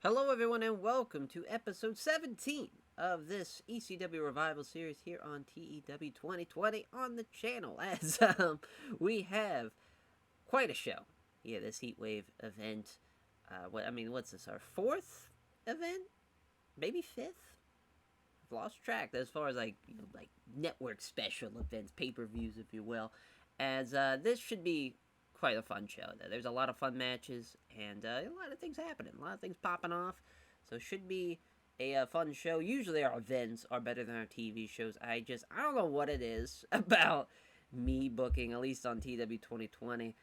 Hello, everyone, and welcome to episode 17 of this ECW Revival series here on TEW 2020 on the channel. As we have quite a show. Yeah, this Heatwave event. What's this? Our fourth event? Maybe fifth? I've lost track as far as like network special events, pay-per-views, if you will. As this should be quite a fun show. There's a lot of fun matches and a lot of things happening, a lot of things popping off. So it should be a fun show. Usually our events are better than our TV shows. I don't know what it is about me booking, at least on TW 2020.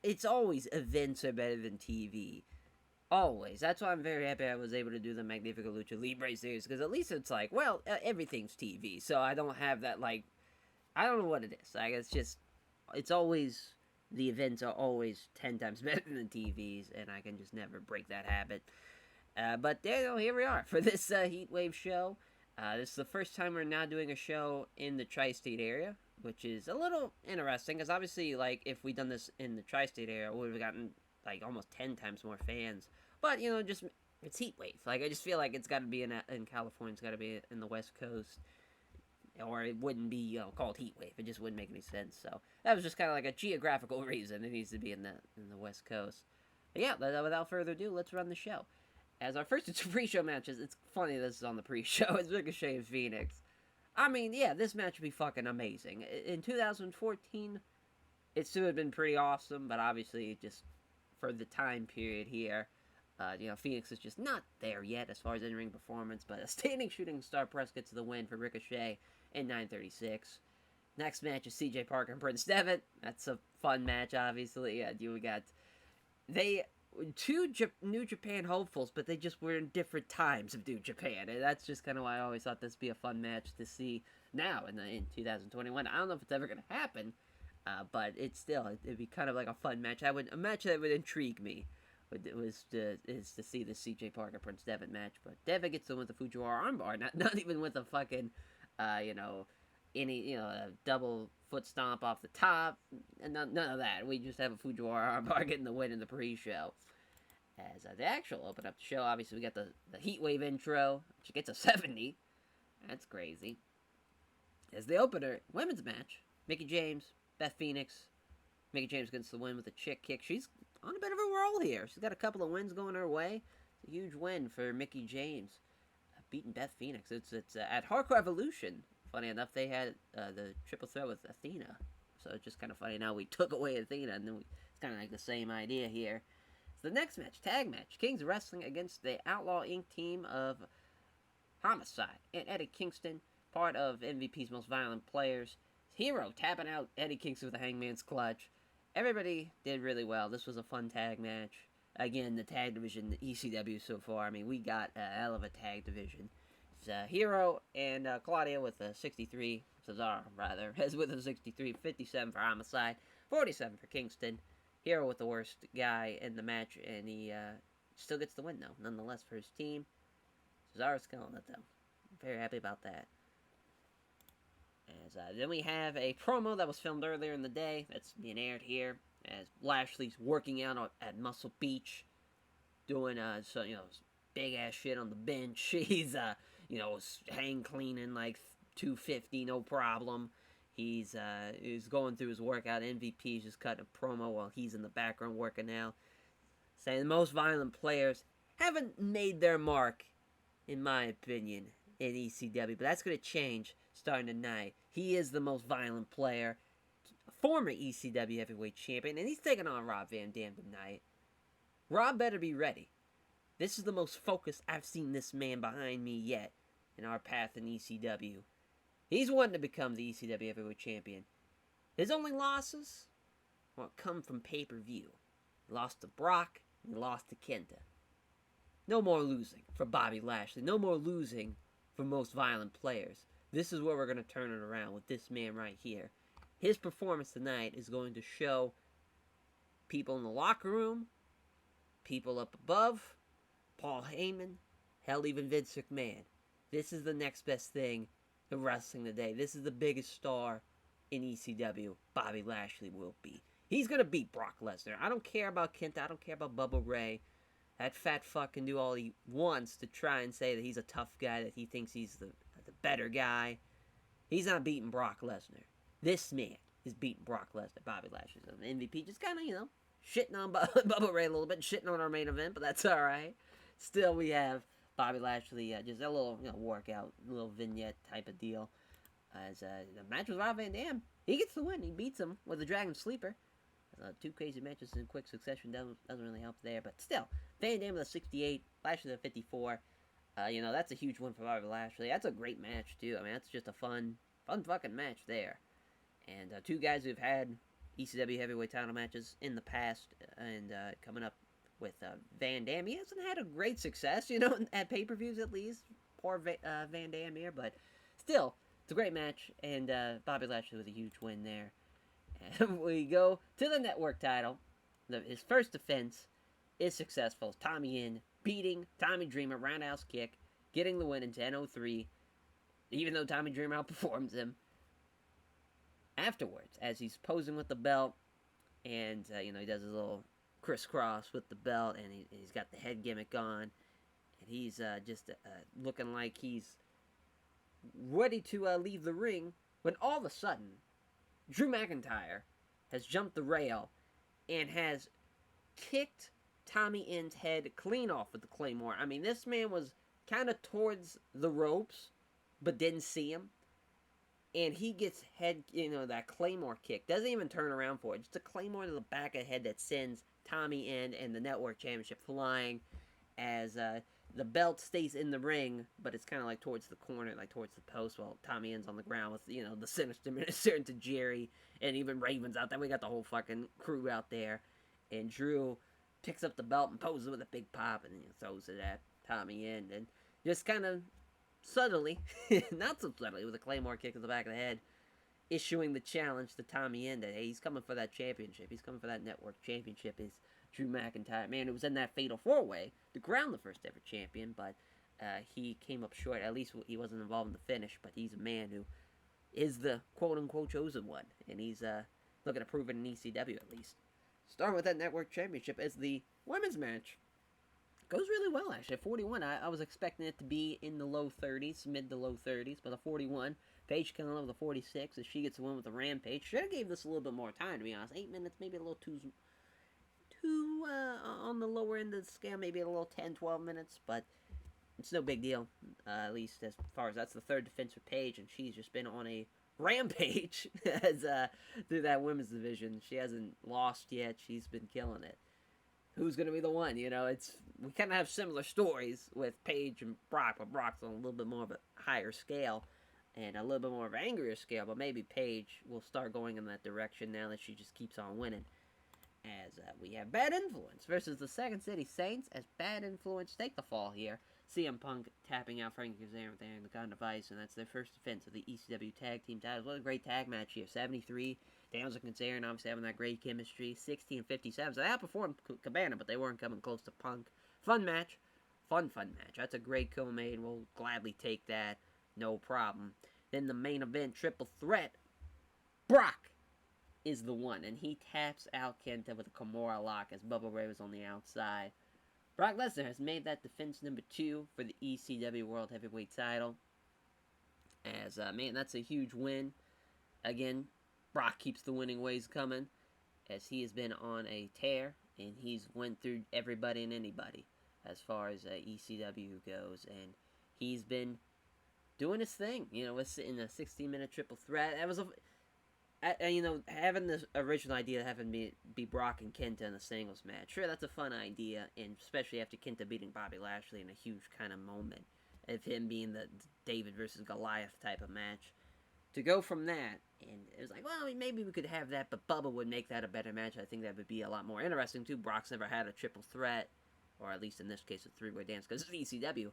It's always events are better than TV. Always. That's why I'm very happy I was able to do the Magnifico Lucha Libre series, because at least it's like, well, everything's TV, so I don't have that, like, I don't know what it is. Like, it's always, the events are always 10 times better than the TVs, and I can just never break that habit. But here we are for this Heatwave show. This is the first time we're now doing a show in the Tri-State area, which is a little interesting, because obviously, like, if we'd done this in the Tri-State area, we would have gotten, like, almost 10 times more fans. But, it's Heatwave. Like, I just feel like it's got to be in California, it's got to be in the West Coast, or it wouldn't be, called Heatwave. It just wouldn't make any sense. So that was just kind of like a geographical reason. It needs to be in the West Coast. But yeah, without further ado, let's run the show. As our first two pre-show matches, it's funny this is on the pre-show. It's Ricochet and Phoenix. I mean, yeah, this match would be fucking amazing. In 2014, it should have been pretty awesome, but obviously, just for the time period here, Phoenix is just not there yet as far as in-ring performance, but a standing shooting star press gets the win for Ricochet in 9:36. Next match is CJ Parker and Prince Devitt. That's a fun match, obviously. We got two New Japan hopefuls, but they just were in different times of New Japan, and that's just kind of why I always thought this would be a fun match to see now in 2021. I don't know if it's ever going to happen, but it'd be kind of like a fun match. A match that would intrigue me is to see the CJ Parker Prince Devitt match. But Devitt gets the win with the Fujiwara armbar, not even with a fucking a double foot stomp off the top, and none of that. We just have a Fujiwara armbar getting the win in the pre-show. As the actual open up the show, obviously we got the Heatwave intro, which gets a 70. That's crazy. As the opener, women's match, Mickie James, Beth Phoenix. Mickie James gets the win with a chick kick. She's on a bit of a roll here. She's got a couple of wins going her way. It's a huge win for Mickie James, beating Beth Phoenix. It's at Hardcore Evolution. Funny enough, they had the triple threat with Athena. So it's just kind of funny now we took away Athena, and then it's kind of like the same idea here. So the next match, tag match, Kings Wrestling against the Outlaw Inc. team of Homicide and Eddie Kingston, part of MVP's Most Violent Players. Hero tapping out Eddie Kingston with a Hangman's Clutch. Everybody did really well. This was a fun tag match. Again, the tag division, the ECW so far, I mean, we got a hell of a tag division. It's Hero and Claudia with a 63, Cesaro, rather, has with a 63, 57 for Homicide, 47 for Kingston. Hero with the worst guy in the match, and he still gets the win, though, nonetheless, for his team. Cesaro's killing it, though. I'm very happy about that. As then we have a promo that was filmed earlier in the day that's being aired here, as Lashley's working out at Muscle Beach, doing big ass shit on the bench. He's hang cleaning like 250, no problem. He's going through his workout. MVP's just cutting a promo while he's in the background working out, saying the Most Violent Players haven't made their mark, in my opinion, in ECW, but that's going to change starting tonight. He is the most violent player, former ECW heavyweight champion, and he's taking on Rob Van Dam tonight. Rob better be ready. This is the most focused I've seen this man behind me yet in our path in ECW. He's wanting to become the ECW heavyweight champion. His only losses come from pay-per-view. He lost to Brock, and he lost to Kenta. No more losing for Bobby Lashley. No more losing for Most Violent Players. This is where we're going to turn it around with this man right here. His performance tonight is going to show people in the locker room, people up above, Paul Heyman, hell, even Vince McMahon. This is the next best thing in wrestling today. This is the biggest star in ECW. Bobby Lashley will be. He's going to beat Brock Lesnar. I don't care about Kenta. I don't care about Bubba Ray. That fat fuck can do all he wants to try and say that he's a tough guy, that he thinks he's the better guy. He's not beating Brock Lesnar. This man is beating Brock Lesnar. Bobby Lashley's an MVP. Just kind of, shitting on Bubba Ray a little bit, shitting on our main event, but that's alright. Still, we have Bobby Lashley, just a little, workout, little vignette type of deal. As the match with Rob Van Dam, he gets the win. He beats him with a Dragon Sleeper. 2 crazy matches in quick succession doesn't really help there, but still, Van Dam with a 68, Lashley with a 54. That's a huge win for Bobby Lashley. That's a great match too. I mean, that's just a fun fucking match there. And 2 guys who've had ECW heavyweight title matches in the past, and coming up with Van Dam. He hasn't had a great success, at pay-per-views at least. Poor Van Dam here, but still, it's a great match, and Bobby Lashley with a huge win there. And we go to the network title. His first defense is successful. Tommy in beating Tommy Dreamer, roundhouse kick, getting the win in 10:03, even though Tommy Dreamer outperforms him. Afterwards, as he's posing with the belt, and he does his little crisscross with the belt, and he's got the head gimmick on, and he's just looking like he's ready to leave the ring, when all of a sudden, Drew McIntyre has jumped the rail and has kicked Tommy Inn's head clean off with the Claymore. I mean, this man was kind of towards the ropes, but didn't see him. And he gets that Claymore kick. Doesn't even turn around for it. Just a Claymore to the back of the head that sends Tommy Inn and the Network Championship flying, as the belt stays in the ring, but it's kind of like towards the corner, like towards the post, while Tommy Inn's on the ground with, the Sinister Minister to Jerry, and even Raven's out there. We got the whole fucking crew out there. And Drew picks up the belt and poses with a big pop, and throws it at Tommy Inn, and just kind of subtly, not so subtly, with a Claymore kick in the back of the head, issuing the challenge to Tommy Inn that, hey, he's coming for that championship. He's coming for that network championship. Is Drew McIntyre, man, who was in that fatal 4-way to crown the first ever champion, but he came up short. At least he wasn't involved in the finish, but he's a man who is the quote-unquote chosen one, and he's looking to prove it in ECW at least. Starting with that network championship as the women's match. Goes really well, actually. At 41, I was expecting it to be in the low 30s, mid to low 30s, but a 41. Paige coming up with a 46 as she gets the win with the Rampage. Should have gave this a little bit more time, to be honest. 8 minutes, maybe a little too on the lower end of the scale, maybe a little 10, 12 minutes, but it's no big deal, at least as far as that's the third defense for Paige, and she's just been on a rampage as through that women's division. She hasn't lost yet. She's been killing it. Who's going to be the one? We kind of have similar stories with Paige and Brock, but Brock's on a little bit more of a higher scale and a little bit more of an angrier scale, but maybe Paige will start going in that direction now that she just keeps on winning. As we have Bad Influence versus the Second City Saints, as Bad Influence take the fall here. CM Punk tapping out Frankie Kazarian with the Gun Device, and that's their first defense of the ECW Tag Team titles. What a great tag match here. 73, Daniels and Kazarian obviously having that great chemistry. 60 and 57, so they outperformed Cabana, but they weren't coming close to Punk. Fun match. Fun match. That's a great co-main. We'll gladly take that. No problem. Then the main event, triple threat. Brock is the one, and he taps out Kenta with a Kimura lock as Bubba Ray was on the outside. Brock Lesnar has made that defense number 2 for the ECW World Heavyweight title. As, man, that's a huge win. Again, Brock keeps the winning ways coming, as he has been on a tear, and he's went through everybody and anybody as far as ECW goes, and he's been doing his thing, in a 16-minute triple threat. That was having the original idea of having be Brock and Kenta in a singles match. Sure, that's a fun idea, and especially after Kenta beating Bobby Lashley in a huge kind of moment of him being the David versus Goliath type of match. To go from that, and it was like, well, maybe we could have that, but Bubba would make that a better match. I think that would be a lot more interesting, too. Brock's never had a triple threat, or at least in this case, a three-way dance, because it's ECW.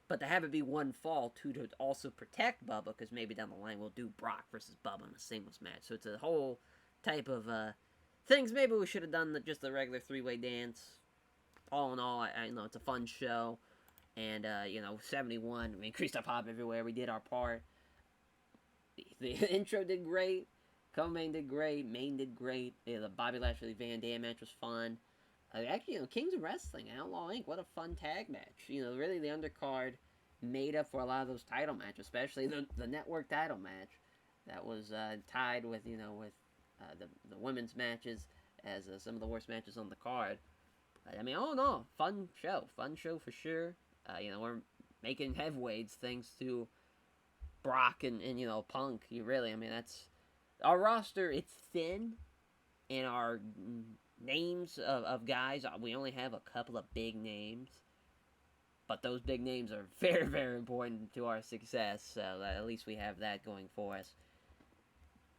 But to have it be one fall, too, to also protect Bubba, because maybe down the line we'll do Brock versus Bubba in a singles match. So it's a whole type of things. Maybe we should have done just the regular three-way dance. All in all, I know it's a fun show. And, 71, we increased our pop everywhere. We did our part. The intro did great. Co-main did great. Main did great. The Bobby Lashley Van Dam match was fun. Actually, Kings of Wrestling, Outlaw Inc., what a fun tag match. Really the undercard made up for a lot of those title matches, especially the network title match that was tied with, the women's matches as some of the worst matches on the card. But, all in all, fun show for sure. We're making headways thanks to Brock and Punk. That's our roster. It's thin, and our names of guys, we only have a couple of big names, but those big names are very, very important to our success, so at least we have that going for us.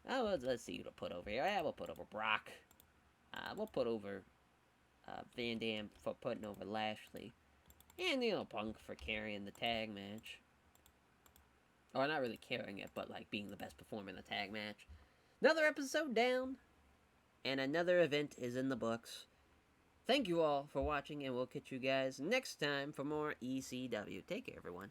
Let's see who to put over here. We'll put over Brock. We'll put over Van Dam for putting over Lashley. And, Punk for carrying the tag match. Or not really carrying it, but being the best performer in the tag match. Another episode down. And another event is in the books. Thank you all for watching, and we'll catch you guys next time for more ECW. Take care, everyone.